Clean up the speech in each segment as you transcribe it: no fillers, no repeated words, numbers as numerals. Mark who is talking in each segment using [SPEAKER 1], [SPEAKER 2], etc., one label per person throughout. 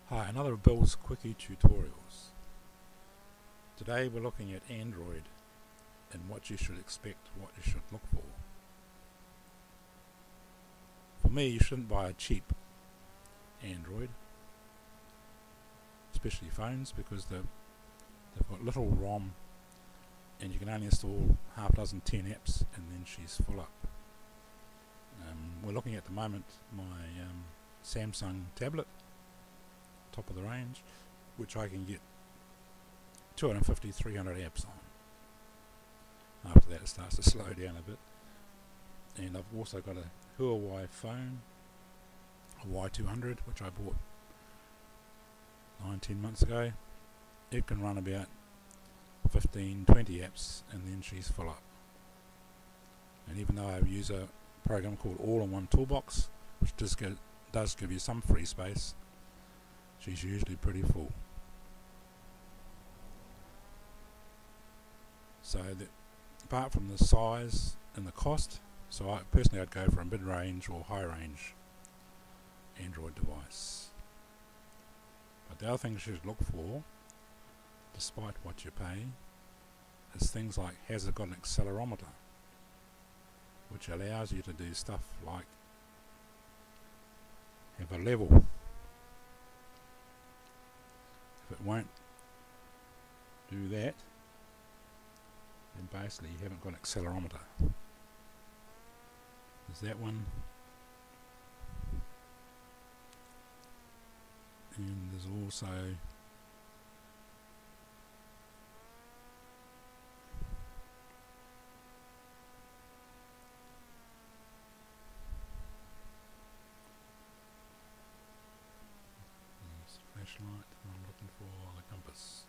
[SPEAKER 1] Hi, another of Bill's Quickie tutorials. Today we're looking at Android and what you should expect, what you should look for. For me, you shouldn't buy a cheap Android, especially phones, because they've got little ROM and you can only install half a dozen 10 apps and then she's full up. We're looking at the moment my Samsung tablet, top of the range, which I can get 250, 300 apps on. After that it starts to slow down a bit. And I've also got a Huawei phone, a Y200, which I bought 9-10 months ago. It can run about 15-20 apps and then she's full up. And even though I use a program called All-in-One Toolbox, which does give you some free space, she's usually pretty full. So apart from the size and the cost, so I'd go for a mid-range or high-range Android device. But the other things you should look for, despite what you pay, is things like, has it got an accelerometer, which allows you to do stuff like have a level. If it won't do that, then basically you haven't got an accelerometer. There's that one, and there's also flashlight. I'm looking for the compass.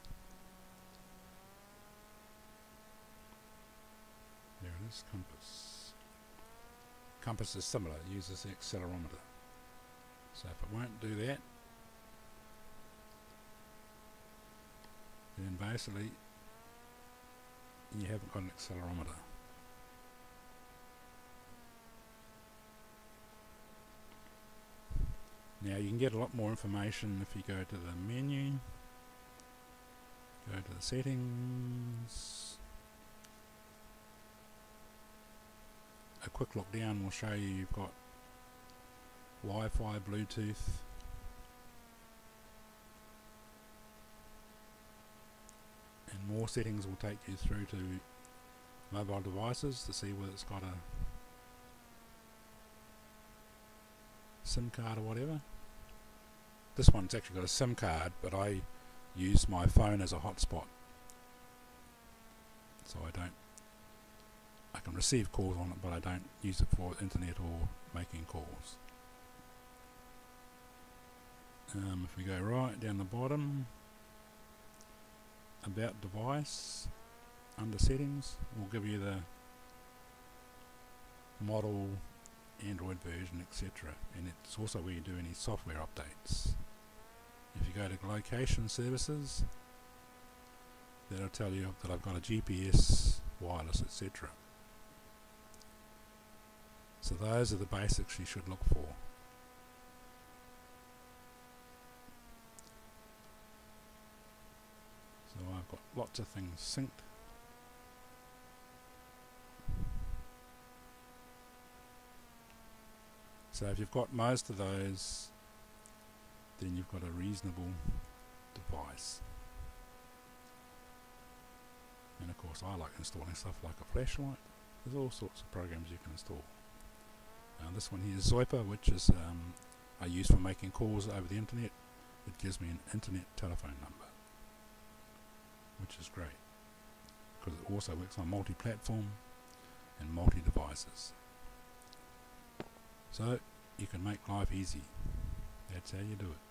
[SPEAKER 1] There it is, compass. Compass is similar, it uses the accelerometer. So if it won't do that, then basically you haven't got an accelerometer. Now you can get a lot more information if you go to the menu, go to the settings. A quick look down will show you you've got Wi-Fi, Bluetooth, and more settings will take you through to mobile devices to see whether it's got a SIM card or whatever. This one's actually got a SIM card, but I use my phone as a hotspot, so I can receive calls on it, but I don't use it for internet or making calls. If we go right down the bottom, about device, under settings, will give you the model, Android version, etc. And it's also where you do any software updates. If you go to location services, that'll tell you that I've got a GPS, wireless, etc. So those are the basics you should look for. So I've got lots of things synced. So if you've got most of those, then you've got a reasonable device. And of course I like installing stuff like a flashlight. There's all sorts of programs you can install. This one here is Zoiper, which is I use for making calls over the internet. It gives me an internet telephone number, which is great because it also works on multi-platform and multi-devices. So you can make life easy. That's how you do it.